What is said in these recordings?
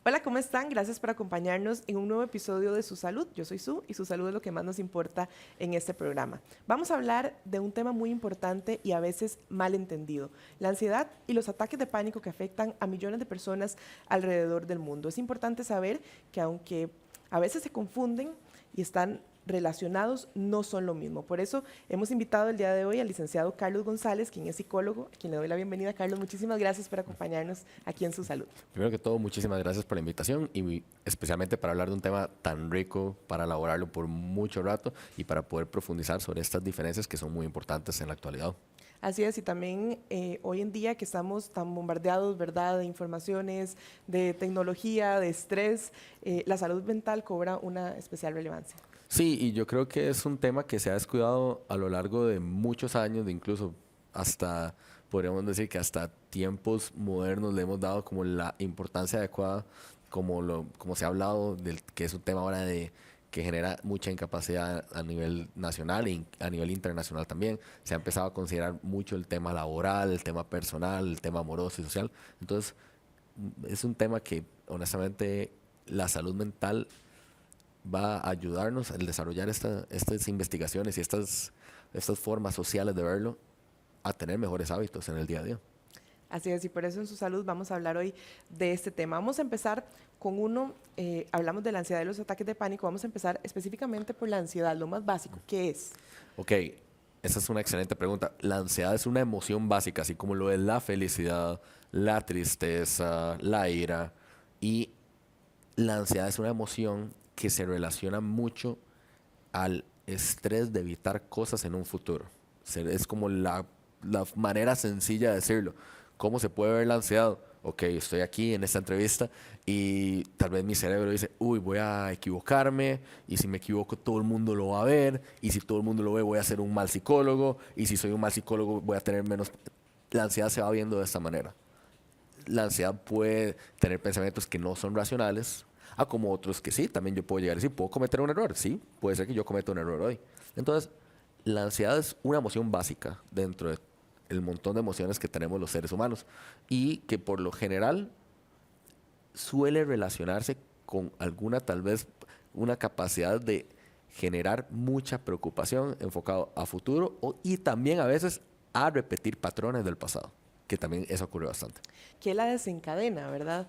Hola, ¿cómo están? Gracias por acompañarnos en un nuevo episodio de Su Salud. Yo soy Su y su salud es lo que más nos importa en este programa. Vamos a hablar de un tema muy importante y a veces mal entendido, la ansiedad y los ataques de pánico que afectan a millones de personas alrededor del mundo. Es importante saber que aunque a veces se confunden y están relacionados, no son lo mismo. Por eso hemos invitado el día de hoy al licenciado Carlos González, quien es psicólogo, a quien le doy la bienvenida. Carlos, muchísimas gracias por acompañarnos aquí en Su Salud. Primero que todo, muchísimas gracias por la invitación y especialmente para hablar de un tema tan rico, para elaborarlo por mucho rato y para poder profundizar sobre estas diferencias que son muy importantes en la actualidad. Así es, y también hoy en día que estamos tan bombardeados, ¿verdad?, de informaciones, de tecnología, de estrés, la salud mental cobra una especial relevancia. Sí, y yo creo que es un tema que se ha descuidado a lo largo de muchos años, de incluso hasta, podríamos decir que hasta tiempos modernos le hemos dado como la importancia adecuada, como se ha hablado, del, que es un tema ahora de que genera mucha incapacidad a nivel nacional y a nivel internacional también. Se ha empezado a considerar mucho el tema laboral, el tema personal, el tema amoroso y social. Entonces, es un tema que honestamente la salud mental va a ayudarnos al desarrollar estas investigaciones y estas formas sociales de verlo a tener mejores hábitos en el día a día. Así es, y por eso en Su Salud vamos a hablar hoy de este tema. Vamos a empezar con uno, hablamos de la ansiedad y los ataques de pánico, vamos a empezar específicamente por la ansiedad, lo más básico, ¿qué es? Ok, esa es una excelente pregunta. La ansiedad es una emoción básica, así como lo es la felicidad, la tristeza, la ira. Y la ansiedad es una emoción que se relaciona mucho al estrés de evitar cosas en un futuro. Es como la manera sencilla de decirlo. ¿Cómo se puede ver la ansiedad? Ok, estoy aquí en esta entrevista y tal vez mi cerebro dice, uy, voy a equivocarme y si me equivoco todo el mundo lo va a ver y si todo el mundo lo ve voy a ser un mal psicólogo y si soy un mal psicólogo voy a tener menos... La ansiedad se va viendo de esta manera. La ansiedad puede tener pensamientos que no son racionales, a como otros que sí, también yo puedo llegar a decir, ¿puedo cometer un error? Sí, puede ser que yo cometa un error hoy. Entonces, la ansiedad es una emoción básica dentro del montón de emociones que tenemos los seres humanos y que por lo general suele relacionarse con alguna, tal vez, una capacidad de generar mucha preocupación enfocado a futuro y también a veces a repetir patrones del pasado, que también eso ocurre bastante. ¿Qué la desencadena, verdad?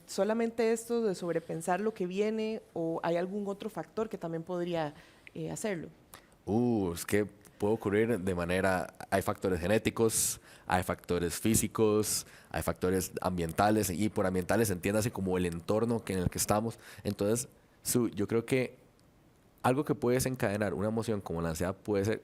¿Solamente esto de sobrepensar lo que viene o hay algún otro factor que también podría hacerlo? Es que puede ocurrir de manera, hay factores genéticos, hay factores físicos, hay factores ambientales, y por ambientales entiéndase como el entorno en el que estamos. Entonces, yo creo que algo que puede desencadenar una emoción como la ansiedad puede ser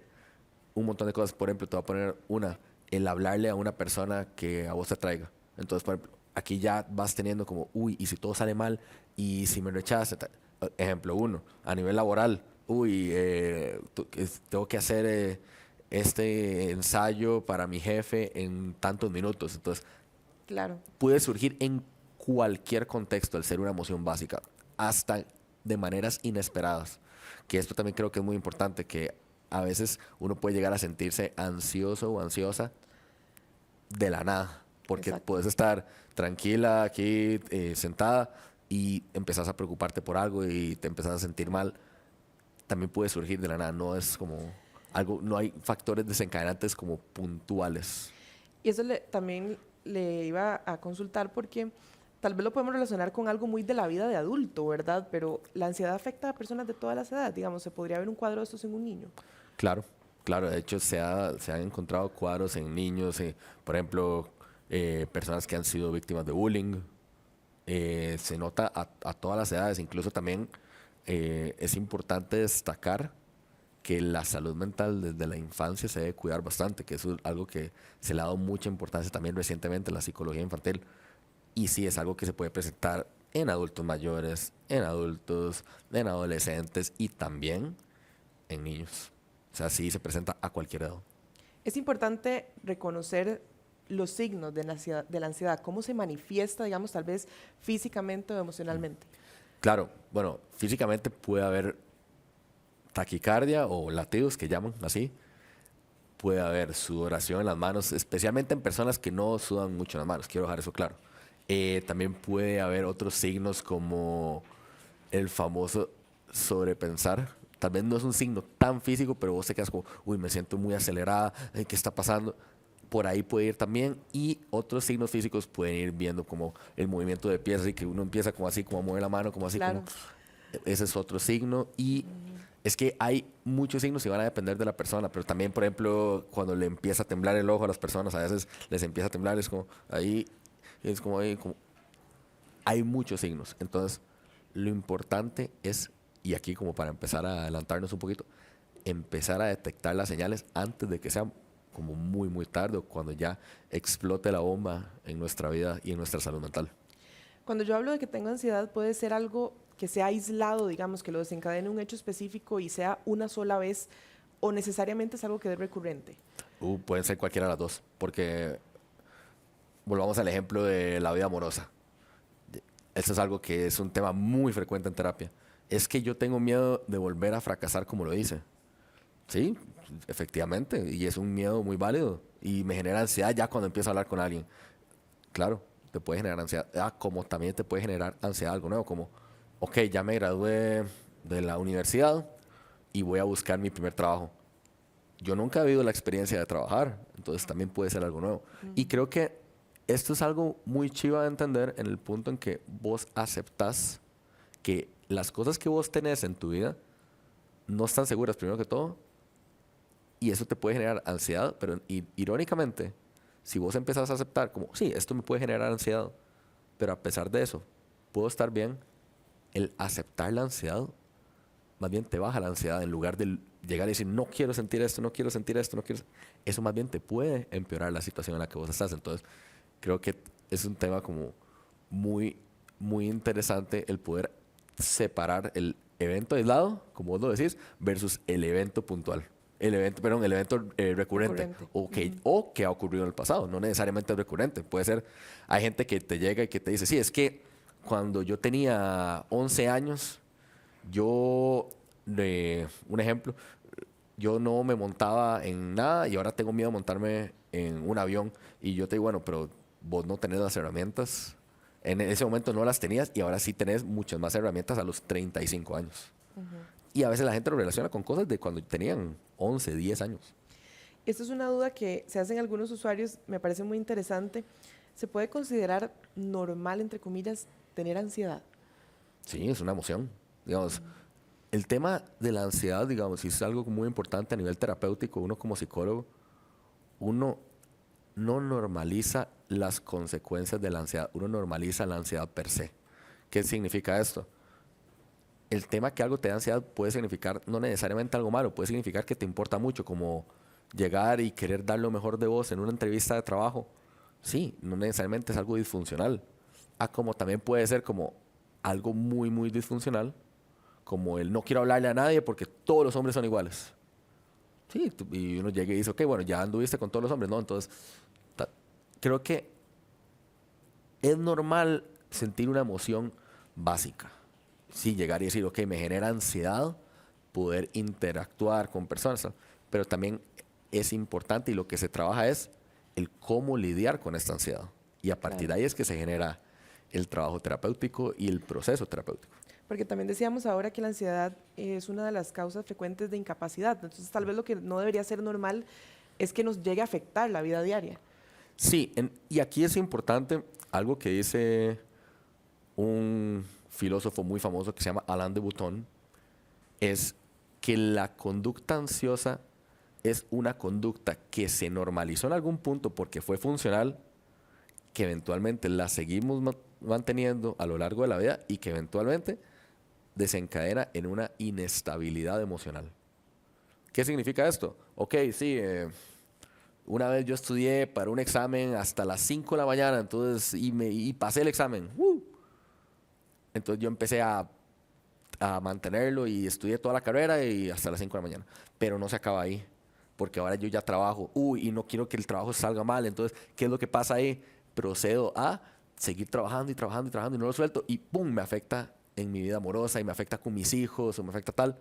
un montón de cosas. Por ejemplo, te voy a poner una, el hablarle a una persona que a vos te atraiga. Entonces, por ejemplo, aquí ya vas teniendo como, uy, ¿y si todo sale mal? ¿Y si me rechaza? Ejemplo uno, a nivel laboral, uy, tengo que hacer este ensayo para mi jefe en tantos minutos. Entonces, Claro. puede surgir en cualquier contexto al ser una emoción básica, hasta de maneras inesperadas. Que esto también creo que es muy importante, que a veces uno puede llegar a sentirse ansioso o ansiosa de la nada, porque Exacto. puedes estar tranquila aquí sentada y empezás a preocuparte por algo y te empezás a sentir mal. También puede surgir de la nada, no es como algo, no hay factores desencadenantes como puntuales. Y eso también le iba a consultar porque tal vez lo podemos relacionar con algo muy de la vida de adulto, ¿verdad? Pero la ansiedad afecta a personas de todas las edades. Digamos, se podría ver un cuadro de estos en un niño. Claro, claro. De hecho, se han encontrado cuadros en niños, por ejemplo, personas que han sido víctimas de bullying. Se nota a todas las edades. Incluso también es importante destacar que la salud mental desde la infancia se debe cuidar bastante, que eso es algo que se le ha dado mucha importancia también recientemente en la psicología infantil. Y sí es algo que se puede presentar en adultos mayores, en adultos, en adolescentes y también en niños. O sea, sí se presenta a cualquier edad. Es importante reconocer los signos de la ansiedad, cómo se manifiesta, digamos, tal vez físicamente o emocionalmente. Claro, bueno, físicamente puede haber taquicardia o latidos que llaman así. Puede haber sudoración en las manos, especialmente en personas que no sudan mucho en las manos. Quiero dejar eso claro. También puede haber otros signos como el famoso sobrepensar. Tal vez no es un signo tan físico, pero vos te quedas como, uy, me siento muy acelerada, ¿qué está pasando? Por ahí puede ir también. Y otros signos físicos pueden ir viendo como el movimiento de pies, así que uno empieza como así, como a mover la mano, como así, como... Claro. Ese es otro signo. Y es que hay muchos signos y van a depender de la persona, pero también, por ejemplo, cuando le empieza a temblar el ojo a las personas, a veces les empieza a temblar, es como ahí, es como ahí, como... Hay muchos signos. Entonces, lo importante es, y aquí como para empezar a adelantarnos un poquito, empezar a detectar las señales antes de que sea como muy, muy tarde o cuando ya explote la bomba en nuestra vida y en nuestra salud mental. Cuando yo hablo de que tengo ansiedad, puede ser algo que sea aislado, digamos, que lo desencadene un hecho específico y sea una sola vez, o necesariamente es algo que es recurrente. Pueden ser cualquiera de las dos, porque volvamos al ejemplo de la vida amorosa. Eso es algo que es un tema muy frecuente en terapia. Es que yo tengo miedo de volver a fracasar como lo hice. Sí, efectivamente, y es un miedo muy válido y me genera ansiedad ya cuando empiezo a hablar con alguien. Claro, te puede generar ansiedad. Como también te puede generar ansiedad algo nuevo, como, ok, ya me gradué de la universidad y voy a buscar mi primer trabajo. Yo nunca he vivido la experiencia de trabajar, entonces también puede ser algo nuevo. Y creo que esto es algo muy chiva de entender en el punto en que vos aceptás que las cosas que vos tenés en tu vida no están seguras, primero que todo, y eso te puede generar ansiedad, pero irónicamente, si vos empezás a aceptar como, sí, esto me puede generar ansiedad, pero a pesar de eso, puedo estar bien, el aceptar la ansiedad, más bien te baja la ansiedad en lugar de llegar y decir, no quiero sentir esto, no quiero sentir esto, no quiero... Eso más bien te puede empeorar la situación en la que vos estás. Entonces, creo que es un tema como muy, muy interesante el poder separar el evento aislado, como vos lo decís, versus el evento puntual. El evento, perdón, el evento recurrente, Recurrente. o que ha ocurrido en el pasado, no necesariamente es recurrente. Puede ser, hay gente que te llega y que te dice, sí, es que cuando yo tenía 11 años, yo, un ejemplo, yo no me montaba en nada y ahora tengo miedo de montarme en un avión. Y yo te digo, bueno, pero vos no tenés las herramientas. En ese momento no las tenías y ahora sí tenés muchas más herramientas a los 35 años. Y a veces la gente lo relaciona con cosas de cuando tenían 11, 10 años. Esta es una duda que se hacen algunos usuarios, me parece muy interesante. ¿Se puede considerar normal, entre comillas, tener ansiedad? Sí, es una emoción. Digamos, el tema de la ansiedad, digamos, sí es algo muy importante a nivel terapéutico. Uno como psicólogo, uno no normaliza las consecuencias de la ansiedad, uno normaliza la ansiedad per se. ¿Qué significa esto? El tema que algo te da ansiedad puede significar no necesariamente algo malo, puede significar que te importa mucho, como llegar y querer dar lo mejor de vos en una entrevista de trabajo. Sí, no necesariamente es algo disfuncional. Como también puede ser como algo muy, muy disfuncional, como el no quiero hablarle a nadie porque todos los hombres son iguales. Sí, y uno llega y dice, ok, bueno, ya anduviste con todos los hombres, ¿no? Entonces, creo que es normal sentir una emoción básica. Sí, llegar y decir, ok, me genera ansiedad poder interactuar con personas, ¿no? Pero también es importante y lo que se trabaja es el cómo lidiar con esta ansiedad. Y a partir Claro. de ahí es que se genera el trabajo terapéutico y el proceso terapéutico. Porque también decíamos ahora que la ansiedad es una de las causas frecuentes de incapacidad. Entonces, tal vez lo que no debería ser normal es que nos llegue a afectar la vida diaria. Sí, y aquí es importante algo que dice un filósofo muy famoso que se llama Alain de Botton, es que la conducta ansiosa es una conducta que se normalizó en algún punto porque fue funcional, que eventualmente la seguimos manteniendo a lo largo de la vida y que eventualmente desencadena en una inestabilidad emocional. ¿Qué significa esto? Ok, sí, una vez yo estudié para un examen hasta las 5 de la mañana, entonces, y pasé el examen. Entonces yo empecé a mantenerlo y estudié toda la carrera y hasta las 5 de la mañana. Pero no se acaba ahí, porque ahora yo ya trabajo. Y no quiero que el trabajo salga mal. Entonces, ¿qué es lo que pasa ahí? Procedo a seguir trabajando y trabajando y trabajando y no lo suelto y ¡pum! Me afecta en mi vida amorosa y me afecta con mis hijos o me afecta tal.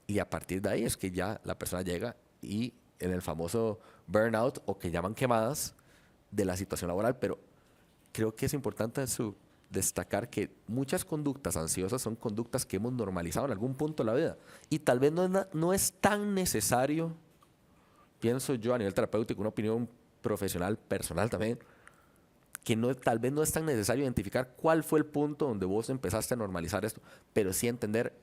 Y a partir de ahí es que ya la persona llega y en el famoso burnout o que llaman quemadas de la situación laboral, pero creo que es importante destacar que muchas conductas ansiosas son conductas que hemos normalizado en algún punto de la vida. Y tal vez no es tan necesario, pienso yo a nivel terapéutico, una opinión profesional, personal también, que tal vez no es tan necesario identificar cuál fue el punto donde vos empezaste a normalizar esto, pero sí entender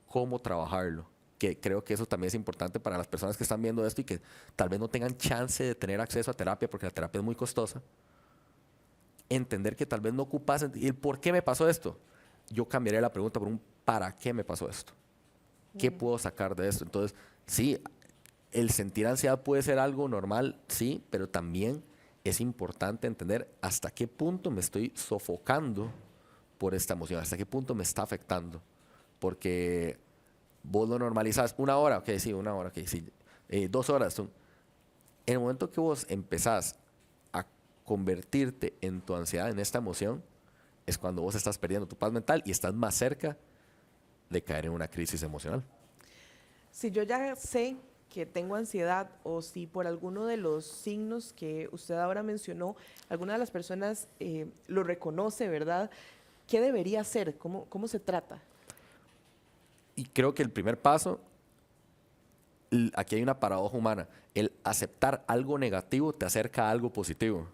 cómo trabajarlo. Que creo que eso también es importante para las personas que están viendo esto y que tal vez no tengan chance de tener acceso a terapia porque la terapia es muy costosa. Entender que tal vez no ocupas el por qué me pasó esto. Yo cambiaría la pregunta por un ¿para qué me pasó esto? ¿Qué puedo sacar de esto? Entonces, sí, el sentir ansiedad puede ser algo normal, sí, pero también es importante entender hasta qué punto me estoy sofocando por esta emoción, hasta qué punto me está afectando. Porque vos lo normalizás 1 hora, ok, sí, 1 hora, ok, sí, 2 horas. En el momento que vos empezás a convertirte en tu ansiedad, en esta emoción, es cuando vos estás perdiendo tu paz mental y estás más cerca de caer en una crisis emocional. Si yo ya sé que tengo ansiedad o si por alguno de los signos que usted ahora mencionó, alguna de las personas lo reconoce, ¿verdad? ¿Qué debería hacer? ¿Cómo se trata? Y creo que el primer paso, aquí hay una paradoja humana, el aceptar algo negativo te acerca a algo positivo.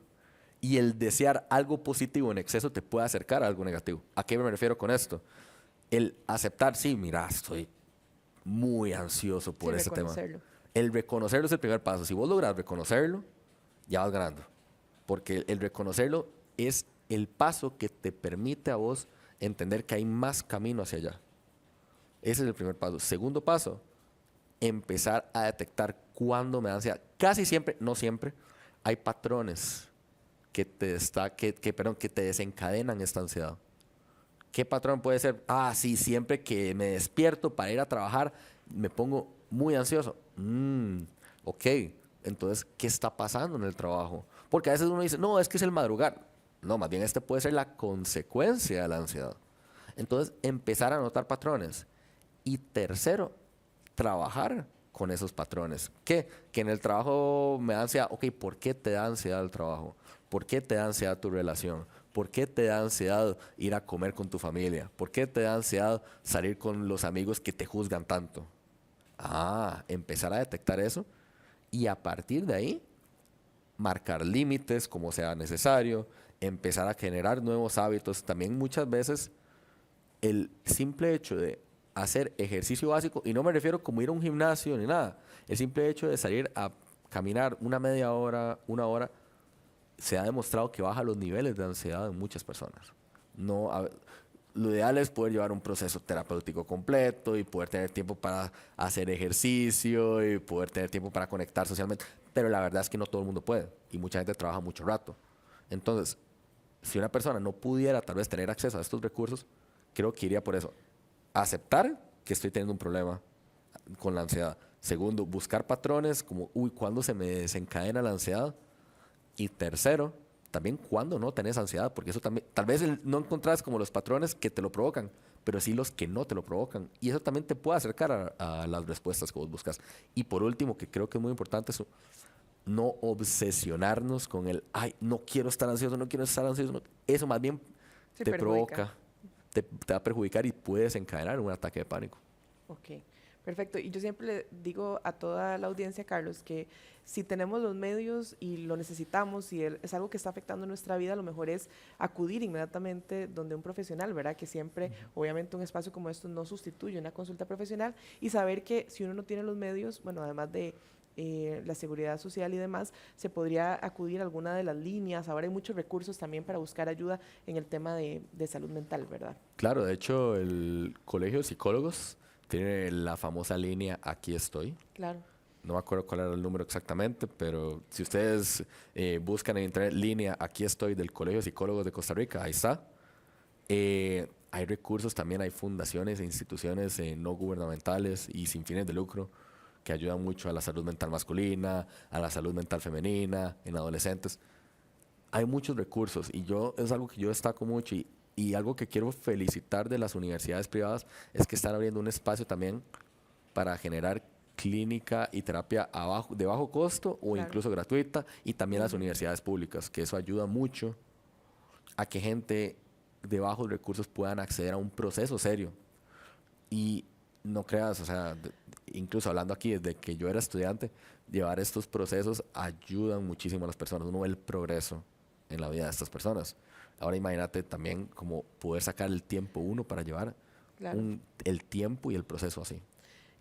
Y el desear algo positivo en exceso te puede acercar a algo negativo. ¿A qué me refiero con esto? El aceptar, sí, mira, estoy muy ansioso por Sí, ese tema. reconocerlo. El reconocerlo es el primer paso. Si vos logras reconocerlo, ya vas ganando. Porque el reconocerlo es el paso que te permite a vos entender que hay más camino hacia allá. Ese es el primer paso. Segundo paso, empezar a detectar cuándo me da ansiedad. Casi siempre, no siempre, hay patrones que te desencadenan esta ansiedad. ¿Qué patrón puede ser? Ah, sí, siempre que me despierto para ir a trabajar, me pongo muy ansioso. Ok, entonces, ¿qué está pasando en el trabajo? Porque a veces uno dice, no, es que es el madrugar. No, más bien este puede ser la consecuencia de la ansiedad. Entonces, empezar a notar patrones. Y tercero, trabajar con esos patrones. ¿Qué? Que en el trabajo me da ansiedad. Ok, ¿por qué te da ansiedad el trabajo? ¿Por qué te da ansiedad tu relación? ¿Por qué te da ansiedad ir a comer con tu familia? ¿Por qué te da ansiedad salir con los amigos que te juzgan tanto? Empezar a detectar eso y a partir de ahí marcar límites como sea necesario, empezar a generar nuevos hábitos. También muchas veces el simple hecho de hacer ejercicio básico, y no me refiero como ir a un gimnasio ni nada, el simple hecho de salir a caminar una media hora, 1 hora, se ha demostrado que baja los niveles de ansiedad en muchas personas. No, lo ideal es poder llevar un proceso terapéutico completo y poder tener tiempo para hacer ejercicio y poder tener tiempo para conectar socialmente, pero la verdad es que no todo el mundo puede y mucha gente trabaja mucho rato. Entonces, si una persona no pudiera tal vez tener acceso a estos recursos, creo que iría por eso. Aceptar que estoy teniendo un problema con la ansiedad. Segundo, buscar patrones como, ¿cuándo se me desencadena la ansiedad? Y tercero, también cuándo no tenés ansiedad, porque eso también, tal vez no encontrás como los patrones que te lo provocan, pero sí los que no te lo provocan. Y eso también te puede acercar a las respuestas que vos buscas. Y por último, que creo que es muy importante, eso, no obsesionarnos con no quiero estar ansioso, no quiero estar ansioso. Eso más bien Sí, te perjudica. provoca, te va a perjudicar y puede desencadenar un ataque de pánico. Ok, perfecto. Y yo siempre le digo a toda la audiencia, Carlos, que si tenemos los medios y lo necesitamos y es algo que está afectando nuestra vida, lo mejor es acudir inmediatamente donde un profesional, ¿verdad? Que siempre, obviamente, un espacio como esto no sustituye una consulta profesional y saber que si uno no tiene los medios, bueno, además de la seguridad social y demás, se podría acudir a alguna de las líneas. Ahora hay muchos recursos también para buscar ayuda en el tema de salud mental, ¿verdad? Claro, de hecho, el Colegio de Psicólogos tiene la famosa línea Aquí estoy. Claro. No me acuerdo cuál era el número exactamente, pero si ustedes buscan en internet línea Aquí estoy del Colegio de Psicólogos de Costa Rica, ahí está. Hay recursos también, hay fundaciones e instituciones no gubernamentales y sin fines de lucro que ayudan mucho a la salud mental masculina, a la salud mental femenina, en adolescentes. Hay muchos recursos y es algo que yo destaco mucho y algo que quiero felicitar de las universidades privadas es que están abriendo un espacio también para generar clínica y terapia de bajo costo o Claro. incluso gratuita y también las universidades públicas, que eso ayuda mucho a que gente de bajos recursos puedan acceder a un proceso serio. Y no creas, o sea, incluso hablando aquí desde que yo era estudiante, llevar estos procesos ayudan muchísimo a las personas. Uno ve el progreso en la vida de estas personas. Ahora imagínate también como poder sacar el tiempo uno para llevar Claro. el tiempo y el proceso así.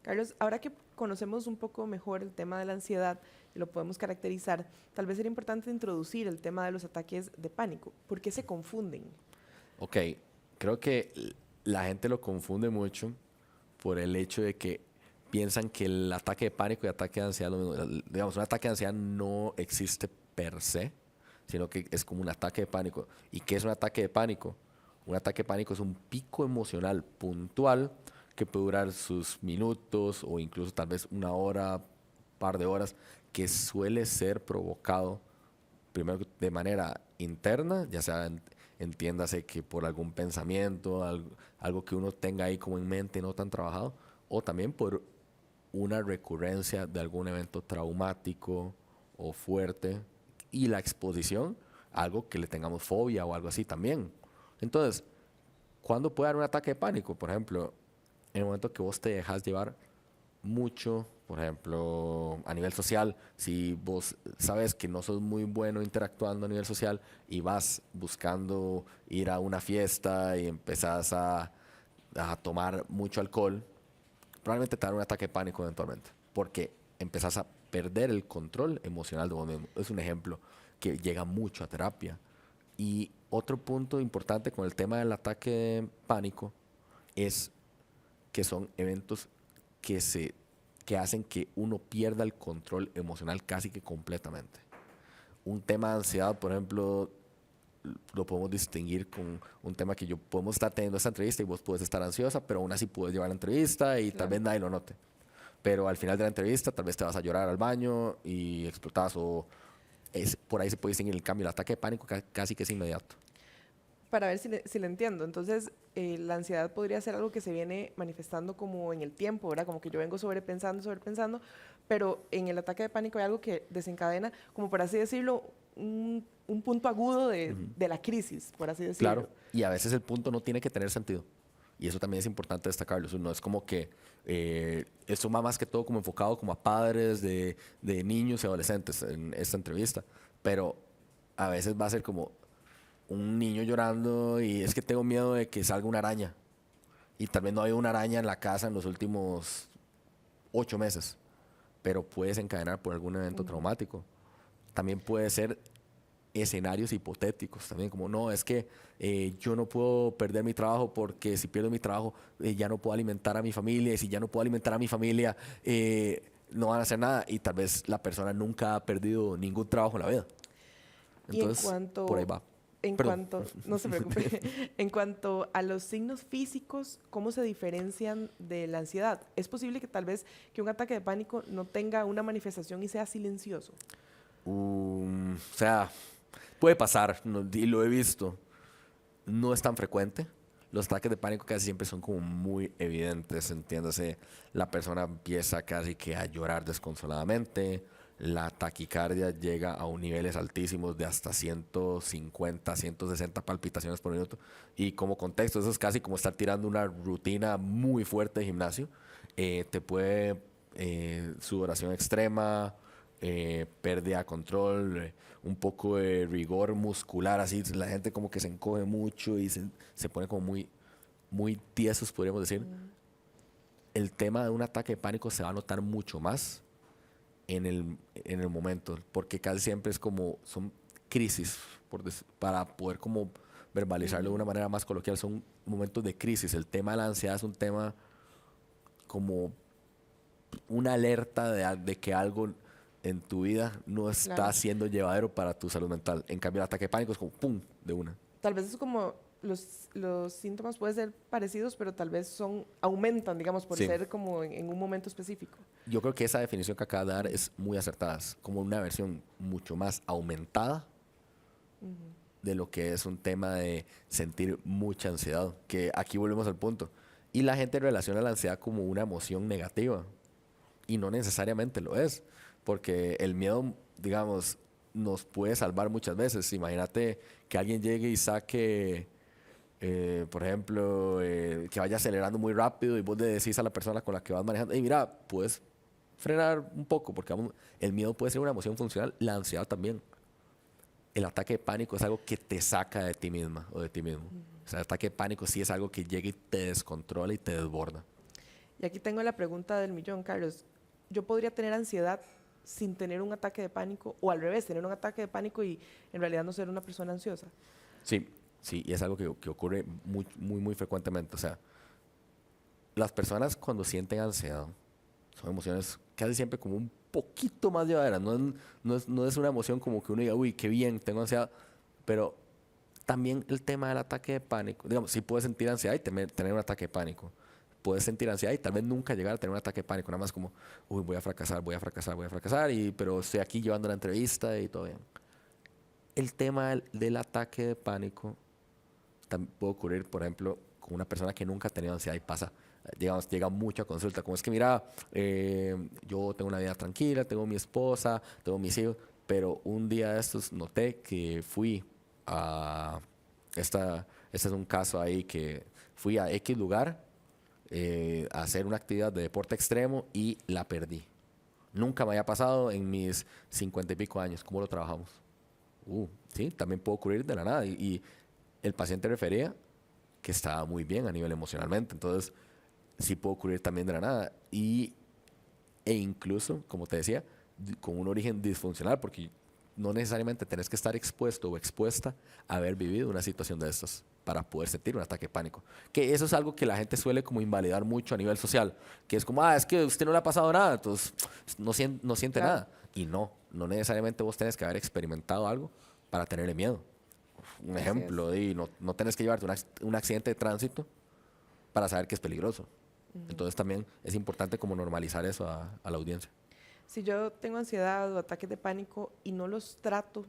Carlos, ahora que conocemos un poco mejor el tema de la ansiedad y lo podemos caracterizar, tal vez sería importante introducir el tema de los ataques de pánico. ¿Por qué se confunden? Ok, creo que la gente lo confunde mucho por el hecho de que piensan que el ataque de pánico y ataque de ansiedad, digamos, un ataque de ansiedad no existe per se, sino que es como un ataque de pánico. ¿Y qué es un ataque de pánico? Un ataque de pánico es un pico emocional puntual que puede durar sus minutos o incluso tal vez una hora, par de horas, que suele ser provocado primero de manera interna, ya sea entiéndase que por algún pensamiento, algo que uno tenga ahí como en mente no tan trabajado, o también por una recurrencia de algún evento traumático o fuerte y la exposición a algo que le tengamos fobia o algo así también. Entonces, ¿cuándo puede dar un ataque de pánico? Por ejemplo, en el momento que vos te dejas llevar mucho, por ejemplo, a nivel social, si vos sabes que no sos muy bueno interactuando a nivel social y vas buscando ir a una fiesta y empezás a tomar mucho alcohol, probablemente te dará un ataque de pánico eventualmente, porque empezás a perder el control emocional de vos mismo. Es un ejemplo que llega mucho a terapia. Y otro punto importante con el tema del ataque de pánico es que son eventos que hacen que uno pierda el control emocional casi que completamente. Un tema de ansiedad, por ejemplo, lo podemos distinguir con un tema que yo podemos estar teniendo esta entrevista y vos puedes estar ansiosa, pero aún así puedes llevar la entrevista y tal Claro. vez nadie lo note. Pero al final de la entrevista tal vez te vas a llorar al baño y explotas o por ahí se puede distinguir el cambio. El ataque de pánico casi que es inmediato. Para ver si le entiendo. Entonces, la ansiedad podría ser algo que se viene manifestando como en el tiempo, ¿verdad? Como que yo vengo sobrepensando, pero en el ataque de pánico hay algo que desencadena, como por así decirlo, un punto agudo de la crisis, por así decirlo. Claro, y a veces el punto no tiene que tener sentido. Y eso también es importante destacarlo. Eso no es como que esto va más que todo como enfocado como a padres de niños y adolescentes en esta entrevista. Pero a veces va a ser como un niño llorando y es que tengo miedo de que salga una araña. Y tal vez no hay una araña en la casa en los últimos 8 meses, pero puede desencadenar por algún evento traumático. También puede ser escenarios hipotéticos también, como no, es que yo no puedo perder mi trabajo porque si pierdo mi trabajo ya no puedo alimentar a mi familia y si ya no puedo alimentar a mi familia no van a hacer nada y tal vez la persona nunca ha perdido ningún trabajo en la vida. Y Entonces, por ahí va. Perdón. no se preocupe, en cuanto a los signos físicos, ¿cómo se diferencian de la ansiedad? ¿Es posible que tal vez que un ataque de pánico no tenga una manifestación y sea silencioso? O sea, puede pasar, y lo he visto. No es tan frecuente. Los ataques de pánico casi siempre son como muy evidentes, entiéndase. La persona empieza casi que a llorar desconsoladamente. La taquicardia llega a niveles altísimos de hasta 150, 160 palpitaciones por minuto. Y como contexto, eso es casi como estar tirando una rutina muy fuerte de gimnasio. Te puede sudoración extrema, pérdida de control, un poco de rigor muscular, así la gente como que se encoge mucho y se pone como muy tiesos, podríamos decir. El tema de un ataque de pánico se va a notar mucho más en el momento, porque casi siempre es como, son crisis, para poder como verbalizarlo de una manera más coloquial, son momentos de crisis. El tema de la ansiedad es un tema como una alerta de que algo en tu vida no está Claro. siendo llevadero para tu salud mental. En cambio, el ataque de pánico es como ¡pum! De una. Tal vez es como los síntomas pueden ser parecidos, pero tal vez aumentan, digamos, por Sí. ser como en un momento específico. Yo creo que esa definición que acaba de dar es muy acertada. Es como una versión mucho más aumentada de lo que es un tema de sentir mucha ansiedad. Que aquí volvemos al punto. Y la gente relaciona la ansiedad como una emoción negativa. Y no necesariamente lo es. Porque el miedo, digamos, nos puede salvar muchas veces. Imagínate que alguien llegue y saque, por ejemplo, que vaya acelerando muy rápido y vos le decís a la persona con la que vas manejando, hey, mira, puedes frenar un poco, porque el miedo puede ser una emoción funcional, la ansiedad también. El ataque de pánico es algo que te saca de ti misma o de ti mismo. O sea, el ataque de pánico sí es algo que llega y te descontrola y te desborda. Y aquí tengo la pregunta del millón, Carlos. ¿Yo podría tener ansiedad sin tener un ataque de pánico? O al revés, tener un ataque de pánico y en realidad no ser una persona ansiosa. Sí, sí, y es algo que ocurre muy, muy, muy frecuentemente. O sea, las personas cuando sienten ansiedad son emociones casi siempre como un poquito más llevaderas. No es una emoción como que uno diga, uy, qué bien, tengo ansiedad. Pero también el tema del ataque de pánico. Digamos, sí puedes sentir ansiedad y tener un ataque de pánico. Puedes sentir ansiedad y tal vez nunca llegar a tener un ataque de pánico. Nada más como, uy, voy a fracasar, voy a fracasar, voy a fracasar. Pero estoy aquí llevando la entrevista y todo bien. El tema del ataque de pánico también puede ocurrir, por ejemplo, con una persona que nunca ha tenido ansiedad y pasa, digamos, llega mucho a consulta, como es que mira, yo tengo una vida tranquila, tengo mi esposa, tengo mis hijos, pero un día de estos noté que fui a, este es un caso ahí que fui a X lugar a hacer una actividad de deporte extremo y la perdí. Nunca me había pasado en mis 50 y pico años. ¿Cómo lo trabajamos? Sí, también puede ocurrir de la nada. Y el paciente refería que estaba muy bien a nivel emocionalmente. Entonces, sí puede ocurrir también de la nada. E incluso, como te decía, con un origen disfuncional, porque no necesariamente tenés que estar expuesto o expuesta a haber vivido una situación de estas para poder sentir un ataque de pánico. Que eso es algo que la gente suele como invalidar mucho a nivel social, que es como, es que a usted no le ha pasado nada, entonces no siente Claro. nada. Y no necesariamente vos tenés que haber experimentado algo para tenerle miedo. Un Así ejemplo, no tenés que llevarte un accidente de tránsito para saber que es peligroso. Entonces también es importante como normalizar eso a la audiencia. Si yo tengo ansiedad o ataques de pánico y no los trato,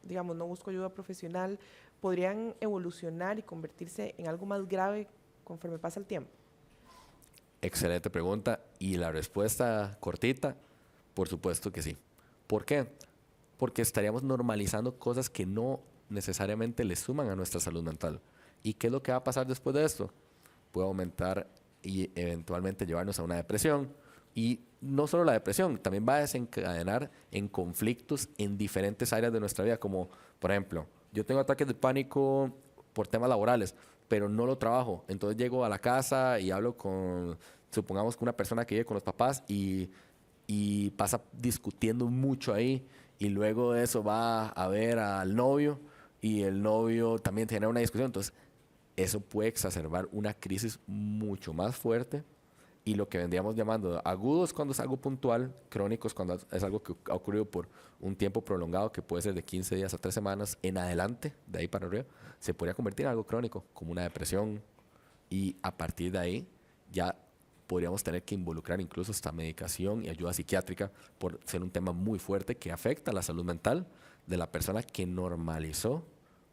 digamos, no busco ayuda profesional, ¿podrían evolucionar y convertirse en algo más grave conforme pasa el tiempo? Excelente pregunta. Y la respuesta cortita, por supuesto que sí. ¿Por qué? Porque estaríamos normalizando cosas que no necesariamente le suman a nuestra salud mental. ¿Y qué es lo que va a pasar después de esto? Puede aumentar y eventualmente llevarnos a una depresión. Y no solo la depresión, también va a desencadenar en conflictos en diferentes áreas de nuestra vida, como por ejemplo, yo tengo ataques de pánico por temas laborales, pero no lo trabajo. Entonces llego a la casa y hablo con, supongamos que una persona que vive con los papás y pasa discutiendo mucho ahí y luego de eso va a ver al novio y el novio también tiene una discusión. Entonces eso puede exacerbar una crisis mucho más fuerte y lo que vendríamos llamando agudos cuando es algo puntual, crónicos cuando es algo que ha ocurrido por un tiempo prolongado que puede ser de 15 días a 3 semanas en adelante, de ahí para arriba, se podría convertir en algo crónico, como una depresión y a partir de ahí ya podríamos tener que involucrar incluso hasta medicación y ayuda psiquiátrica por ser un tema muy fuerte que afecta a la salud mental de la persona que normalizó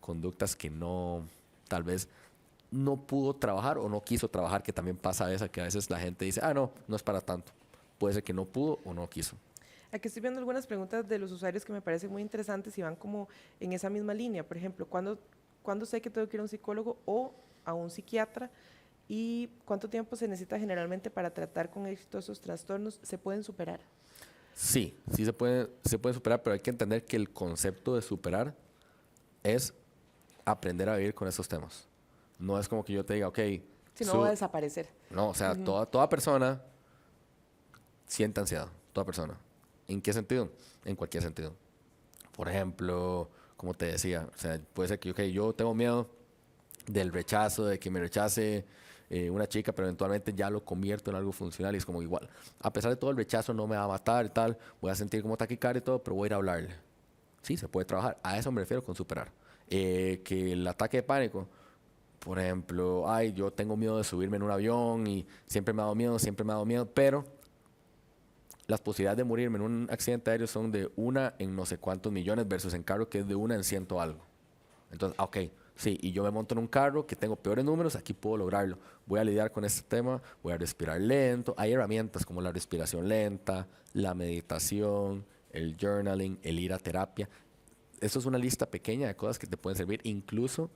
conductas que no, tal vez no pudo trabajar o no quiso trabajar, que también pasa esa, que a veces la gente dice, no es para tanto. Puede ser que no pudo o no quiso. Aquí estoy viendo algunas preguntas de los usuarios que me parecen muy interesantes y van como en esa misma línea. Por ejemplo, ¿cuándo sé que tengo que ir a un psicólogo o a un psiquiatra? ¿Y cuánto tiempo se necesita generalmente para tratar con éxito esos trastornos? ¿Se pueden superar? Sí se puede superar, pero hay que entender que el concepto de superar es aprender a vivir con esos temas. No es como que yo te diga, ok, Si no, va a desaparecer. no, o sea, toda persona siente ansiedad, toda persona. ¿En qué sentido? En cualquier sentido. Por ejemplo, como te decía, o sea, puede ser que okay, yo tengo miedo del rechazo, de que me rechace una chica, pero eventualmente ya lo convierto en algo funcional y es como igual. A pesar de todo el rechazo no me va a matar y tal, voy a sentir como taquicardia y todo, pero voy a ir a hablarle. Sí, se puede trabajar. A eso me refiero con superar. Que el ataque de pánico, por ejemplo, yo tengo miedo de subirme en un avión y siempre me ha dado miedo, pero las posibilidades de morirme en un accidente aéreo son de una en no sé cuántos millones versus en carro que es de una en ciento algo. Entonces, ok, sí, y yo me monto en un carro que tengo peores números, aquí puedo lograrlo. Voy a lidiar con este tema, voy a respirar lento. Hay herramientas como la respiración lenta, la meditación, el journaling, el ir a terapia. Esto es una lista pequeña de cosas que te pueden servir, incluso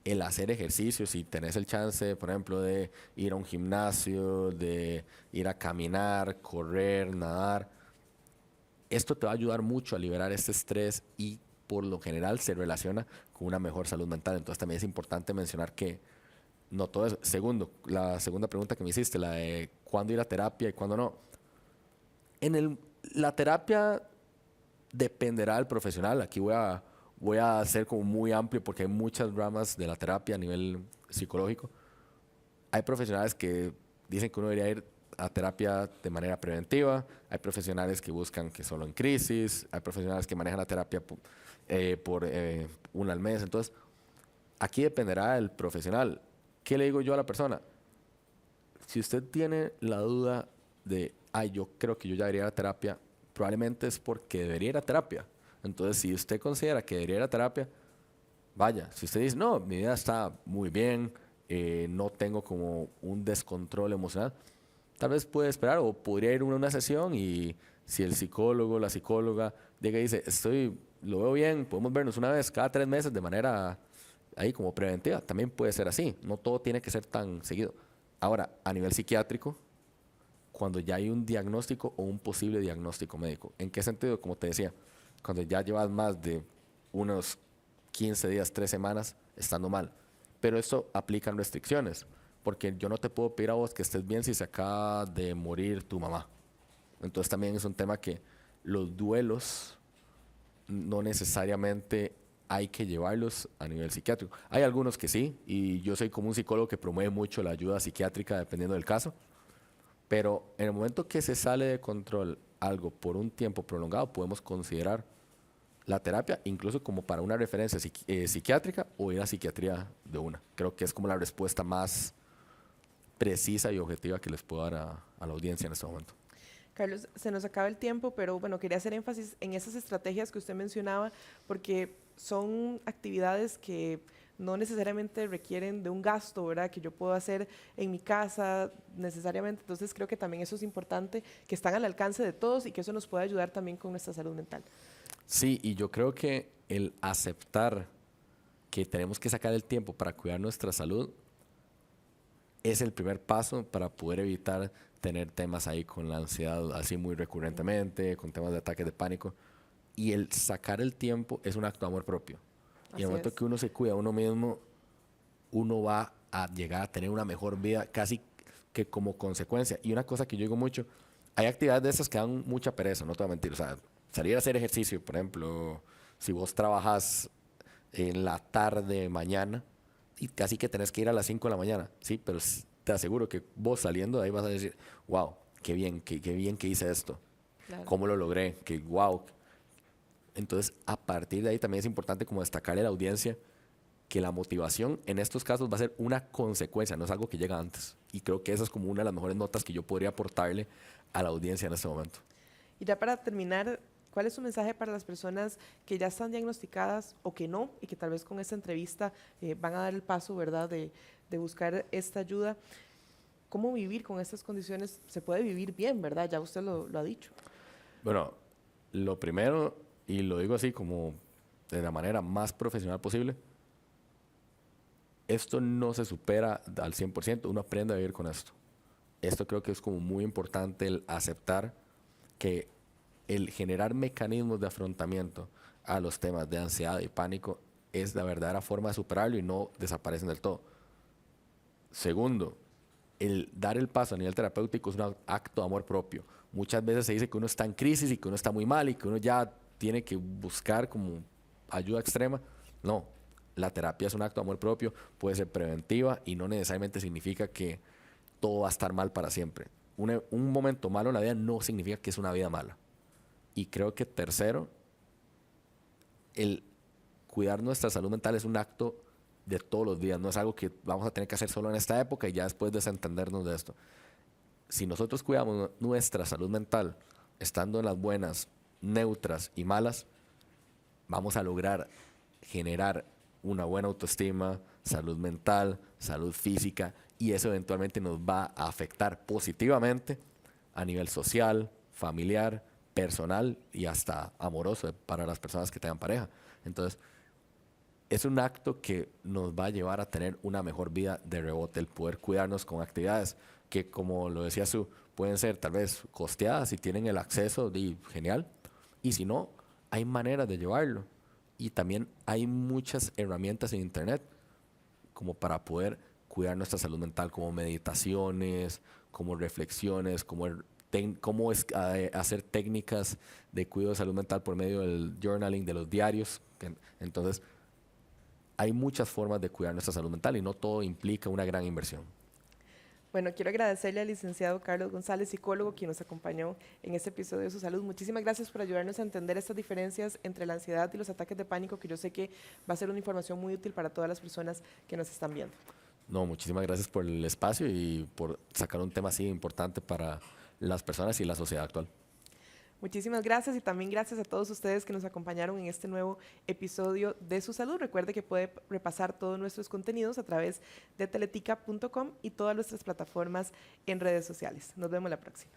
el hacer ejercicio, si tenés el chance, por ejemplo, de ir a un gimnasio, de ir a caminar, correr, nadar. Esto te va a ayudar mucho a liberar este estrés y por lo general se relaciona con una mejor salud mental. Entonces también es importante mencionar que no todo eso. Segundo, la segunda pregunta que me hiciste, la de cuándo ir a terapia y cuándo no. La terapia dependerá del profesional. Aquí voy a ser como muy amplio porque hay muchas ramas de la terapia a nivel psicológico. Hay profesionales que dicen que uno debería ir a terapia de manera preventiva, hay profesionales que buscan que solo en crisis, hay profesionales que manejan la terapia por una al mes. Entonces, aquí dependerá del profesional. ¿Qué le digo yo a la persona? Si usted tiene la duda de, ay, yo creo que yo ya debería ir a terapia, probablemente es porque debería ir a terapia. Entonces, si usted considera que debería ir a terapia, vaya. Si usted dice, no, mi vida está muy bien, no tengo como un descontrol emocional, tal vez puede esperar o podría ir a una sesión y si el psicólogo, la psicóloga, llega y dice, lo veo bien, podemos vernos una vez cada 3 meses de manera ahí como preventiva, también puede ser así. No todo tiene que ser tan seguido. Ahora, a nivel psiquiátrico, cuando ya hay un diagnóstico o un posible diagnóstico médico. ¿En qué sentido? Como te decía, cuando ya llevas más de unos 15 días, 3 semanas estando mal. Pero esto aplica en restricciones, porque yo no te puedo pedir a vos que estés bien si se acaba de morir tu mamá. Entonces también es un tema que los duelos no necesariamente hay que llevarlos a nivel psiquiátrico. Hay algunos que sí, y yo soy como un psicólogo que promueve mucho la ayuda psiquiátrica dependiendo del caso, pero en el momento que se sale de control algo por un tiempo prolongado, podemos considerar la terapia, incluso como para una referencia psiquiátrica o ir a psiquiatría de una. Creo que es como la respuesta más precisa y objetiva que les puedo dar a la audiencia en este momento. Carlos, se nos acaba el tiempo, pero bueno, quería hacer énfasis en esas estrategias que usted mencionaba, porque son actividades que no necesariamente requieren de un gasto, ¿verdad? Que yo puedo hacer en mi casa necesariamente. Entonces creo que también eso es importante, que están al alcance de todos y que eso nos puede ayudar también con nuestra salud mental. Sí, y yo creo que el aceptar que tenemos que sacar el tiempo para cuidar nuestra salud es el primer paso para poder evitar tener temas ahí con la ansiedad así muy recurrentemente, con temas de ataques de pánico. Y el sacar el tiempo es un acto de amor propio. Y en el momento que uno se cuida a uno mismo, uno va a llegar a tener una mejor vida casi que como consecuencia. Y una cosa que yo digo mucho, hay actividades de esas que dan mucha pereza, no te voy a mentir. O sea, salir a hacer ejercicio, por ejemplo, si vos trabajas en la tarde, mañana, y casi que tenés que ir a las 5 de la mañana, sí, pero te aseguro que vos saliendo de ahí vas a decir, wow, qué bien que hice esto, claro. Cómo lo logré, que wow. Entonces, a partir de ahí también es importante como destacarle a la audiencia que la motivación en estos casos va a ser una consecuencia, no es algo que llega antes. Y creo que esa es como una de las mejores notas que yo podría aportarle a la audiencia en este momento. Y ya para terminar, ¿cuál es su mensaje para las personas que ya están diagnosticadas o que no, y que tal vez con esta entrevista van a dar el paso, ¿verdad?, de buscar esta ayuda? ¿Cómo vivir con estas condiciones? Se puede vivir bien, ¿verdad? Ya usted lo ha dicho. Bueno, lo primero, y lo digo así como de la manera más profesional posible, esto no se supera al 100%, uno aprende a vivir con esto. Esto creo que es como muy importante el aceptar que el generar mecanismos de afrontamiento a los temas de ansiedad y pánico es la verdadera forma de superarlo y no desaparecen del todo. Segundo, el dar el paso a nivel terapéutico es un acto de amor propio. Muchas veces se dice que uno está en crisis y que uno está muy mal y que uno ya tiene que buscar como ayuda extrema. No, la terapia es un acto de amor propio, puede ser preventiva y no necesariamente significa que todo va a estar mal para siempre. Un momento malo en la vida no significa que es una vida mala. Y creo que tercero, el cuidar nuestra salud mental es un acto de todos los días, no es algo que vamos a tener que hacer solo en esta época y ya después desentendernos de esto. Si nosotros cuidamos nuestra salud mental, estando en las buenas, neutras y malas, vamos a lograr generar una buena autoestima, salud mental, salud física, y eso eventualmente nos va a afectar positivamente a nivel social, familiar, personal y hasta amoroso para las personas que tengan pareja. Entonces, es un acto que nos va a llevar a tener una mejor vida de rebote, el poder cuidarnos con actividades que, como lo decía Su, pueden ser tal vez costeadas si tienen el acceso, genial. Y si no, hay maneras de llevarlo. Y también hay muchas herramientas en Internet como para poder cuidar nuestra salud mental, como meditaciones, como reflexiones, cómo hacer técnicas de cuidado de salud mental por medio del journaling, de los diarios. Entonces, hay muchas formas de cuidar nuestra salud mental y no todo implica una gran inversión. Bueno, quiero agradecerle al licenciado Carlos González, psicólogo, quien nos acompañó en este episodio de Su Salud. Muchísimas gracias por ayudarnos a entender estas diferencias entre la ansiedad y los ataques de pánico, que yo sé que va a ser una información muy útil para todas las personas que nos están viendo. No, muchísimas gracias por el espacio y por sacar un tema así importante para las personas y la sociedad actual. Muchísimas gracias y también gracias a todos ustedes que nos acompañaron en este nuevo episodio de Su Salud. Recuerde que puede repasar todos nuestros contenidos a través de teletica.com y todas nuestras plataformas en redes sociales. Nos vemos la próxima.